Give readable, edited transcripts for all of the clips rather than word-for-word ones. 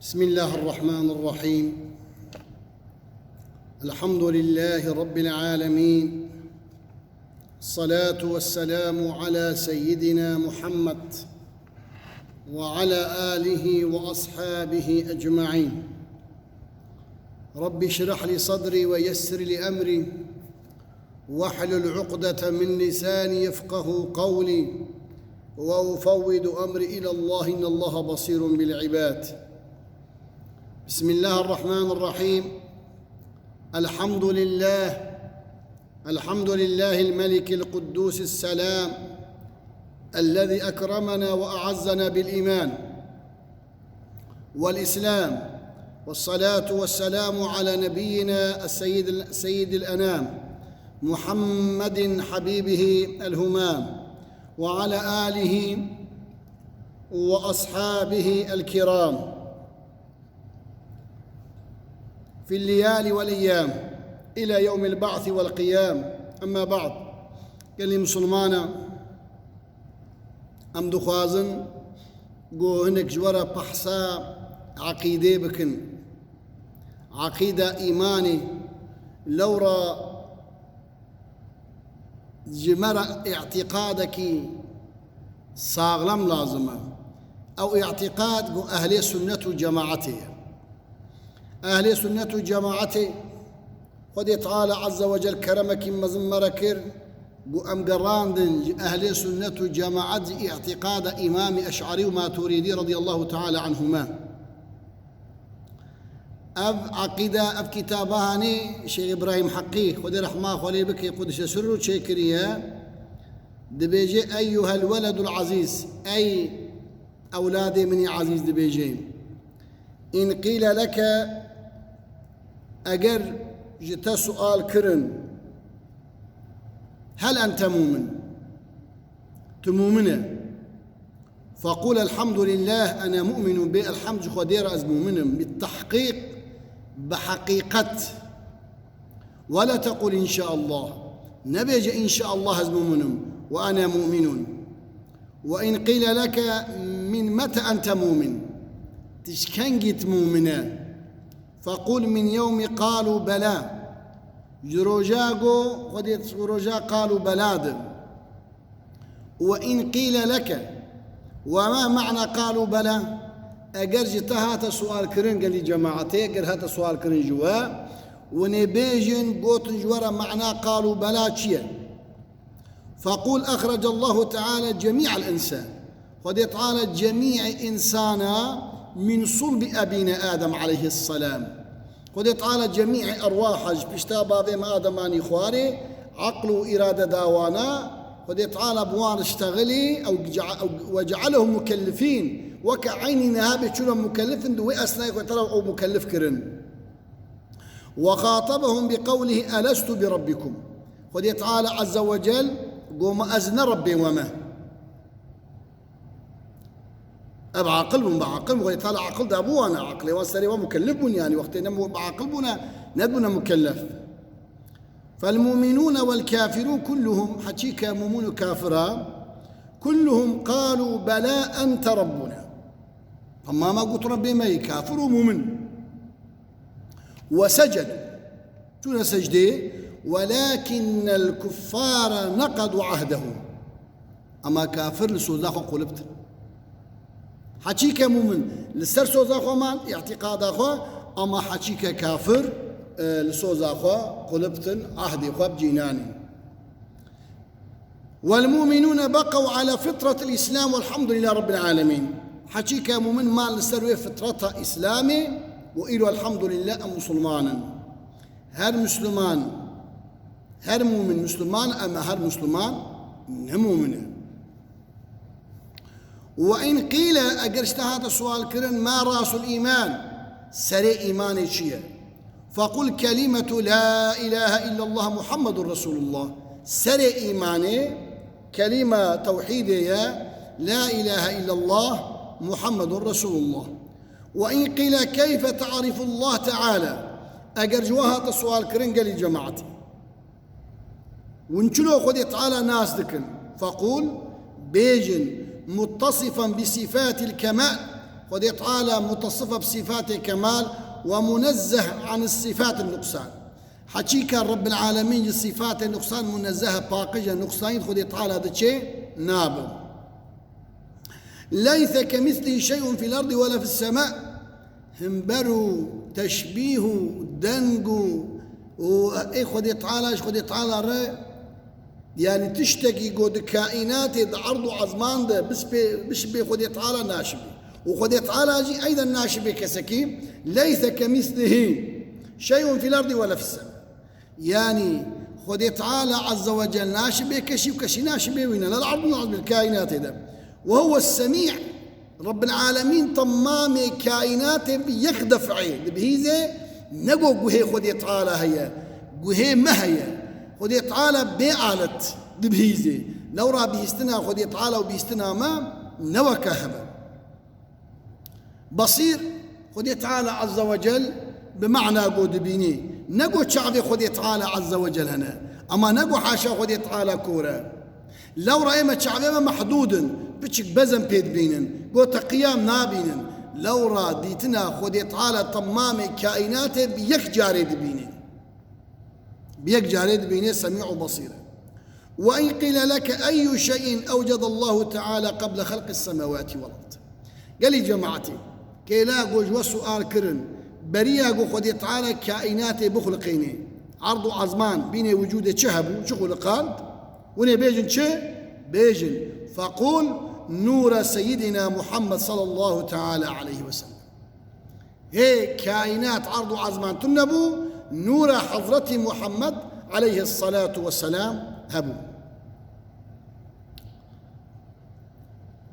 بسم الله الرحمن الرحيم. الحمد لله رب العالمين، الصلاة والسلام على سيدنا محمد وعلى آله وأصحابه أجمعين. رب اشرح لي صدري ويسر لي أمري واحلل عقدة من لساني يفقه قولي وأفوض أمري إلى الله إن الله بصير بالعباد. بسم الله الرحمن الرحيم. الحمد لله الملك القدوس السلام الذي أكرمنا وأعزنا بالإيمان والإسلام، والصلاة والسلام على نبينا السيد الأنام محمد حبيبه الهمام وعلى آله وأصحابه الكرام في الليالي والأيام إلى يوم البعث والقيام. أما بعد، قال لي مسلمانا أم دخوازن قو هنك جورا بحثا عقيدة بكن، عقيدة إيماني لورا جمرة اعتقادك صاغلم لازمة أو اعتقاد قو أهل سنة جماعته، أهل سنة جماعته خد تعالى عز وجل كرمك مزمر كر قو أم قراندن أهل سنة جماعة اعتقاد إمام أشعري وما تريدي رضي الله تعالى عنهما. أب عقيدة أب كتاباني شيخ إبراهيم حقي خد رحمه خلي بك قدس سر شيكريا دبيجي أيها الولد العزيز، أي أولادي مني عزيز دبيجي، إن قيل لك أجر جتا سؤال كرن هل أنت مؤمن؟ تمؤمن فقول الحمد لله أنا مؤمن بالحمد خدير أز مؤمن بالتحقيق بحقيقة، ولا تقول إن شاء الله، نبيج إن شاء الله أز مؤمن وأنا مؤمن. وإن قيل لك من متى أنت مؤمن؟ تشكنجت مؤمنا فقل من يوم قالوا بلى، جروجاغو خديت جروجا قالوا بلاد. وإن قيل لك وما معنى قالوا بلى؟ أجرجت هذا سؤال كرين قال لي جماعتي قال هذا سؤال كرين جوا ونبيجن قوت جورا معنى قالوا بلى شيء. فقول أخرج الله تعالى جميع الإنسان، خديت تعالى جميع إنسانا من صلب أبينا آدم عليه السلام، قد تعالى جميع أرواح بشتابا بما آدم أني خواري عقل وإرادة داوانا، قد تعالى بوان اشتغلي أو وجعلهم مكلفين وكعين نهابي شلهم مكلف دوي أسناء وترى أو مكلف كرن. وخاطبهم بقوله ألست بربكم، قد تعالى عز وجل قوم أزن ربي وما أب عقل بعقل وقال تعالى عقل ده أبونا عقلي وسري ومكلفون، يعني وقت بعقلنا ندبنا مكلف. فالمؤمنون والكافرون كلهم حكيك مؤمن وكافرا كلهم قالوا بلى أنت ربنا، فما قلت ربي ما كافر ومؤمن وسجدوا شو سجدي، ولكن الكفار نقضوا عهدهم. أما كافر لسوزاخ قلبت حكيك مؤمن لسر سوزاخو مان اعتقاد أخو، أما حكيك كافر لسوزاخو قلبتن عهدي خو بجيناني. والمؤمنون بقوا على فطرة الإسلام والحمد لله رب العالمين، حكيك مؤمن مال لسر فطرة إسلامي وإلو الحمد لله مسلمانا. هر مسلمان هر مؤمن مسلمان، أما هر مسلمان مؤمن. وإن قيل أجرشت هذا السؤال كرن ما رأس الإيمان؟ سري إيماني شيء، فقل كلمة لا إله إلا الله محمد رسول الله. سري إيماني كلمة توحيدية لا إله إلا الله محمد رسول الله. وإن قيل كيف تعرف الله تعالى؟ أجرجوا هذا السؤال كرن قال جماعتي ونشلو خذ تعالى ناس ذكن، فقول بيجن متصفا بصفات الكمال خدي تعالى متصفة بصفات كمال ومنزه عن الصفات النقصان. حكيك رب العالمين صفات النقصان منزهة باقجة نقصان خدي تعالى هذا شيء نابل. ليس كمثله شيء في الأرض ولا في السماء. همبروا تشبيه دنقوا خدي تعالى رأي يعني تشتكي قد كائنات عرض عظمان ده بس خدي تعالى ناشبه وخدي تعالى جي أيضا ناشبه كسكي. ليس كمثله شيء في الأرض ولا في السماء يعني خدي تعالى عز وجل ناشبه كشي ناشبه وين لا العرض بالكائنات ده. وهو السميع رب العالمين طمام كائنات يخدف عين بهذا نقو قهي خدي تعالى هي قهي ما هي خدي تعالى بآلت بهذا نورا بيستنا خدي تعالى وبيستنا ما نوى كهبا بصير خدي تعالى عز وجل بمعنى قود بيني نقو شعبي خدي تعالى عز وجل هنا أما نقو حاشا خدي تعالى كورا لو رأيما شعبي محدود بتشك بزن بيد بينن قوت قيام نابينن لو را ديتنا خدي تعالى طمام كائنات بيك جاريد بيني سميع بصير. وإن قيل لك أي شيء أوجد الله تعالى قبل خلق السماوات والأرض. قال لي جماعتي كيلا قوج سؤال كرن بريا قو خدي تعالى كائنات بخلقيني عرض عزمان بين وجود شهب شخلقان وني بيجن فقول نور سيدنا محمد صلى الله تعالى عليه وسلم. هي كائنات عرض عزمان تنبو نور حضرة محمد عليه الصلاة والسلام هبو.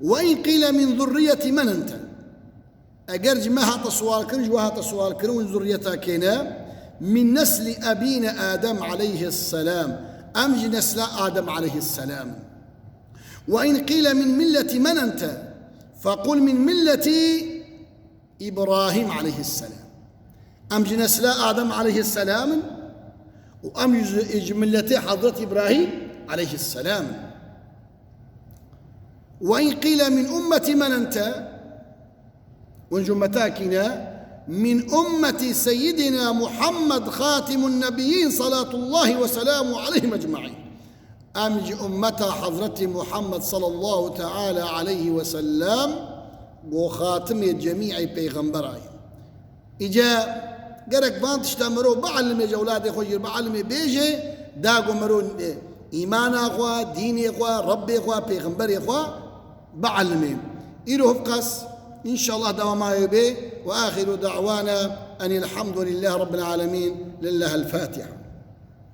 وإن قيل من ذرية من أنت أجرج ما هات سؤال كرج وهات سؤال كرون ذريتها كنا من نسل أبينا آدم عليه السلام أمج نسل آدم عليه السلام. وإن قيل من ملة من أنت فقل من ملة إبراهيم عليه السلام أمج نسل آدم عليه السلام وأمج ملة حضرة إبراهيم عليه السلام. وإن قيل من أمة من أنت ونجمتاكنا من أمة سيدنا محمد خاتم النبيين صلاة الله وسلامه عليهم أجمعين أمج أمة حضرة محمد صلى الله تعالى عليه وسلم وخاتم جميع بيغمبرين إجا قرق بانتش تامرو بعلم جولاد خوجر بعلم بيجي داقو مرون إيمان أخوة دين أخوة رب أخوة بيغمبر أخوة بعلم إيرو هفقس إن شاء الله دوما يبي. وآخر دعوانا أن الحمد لله رب العالمين. لله الفاتحة.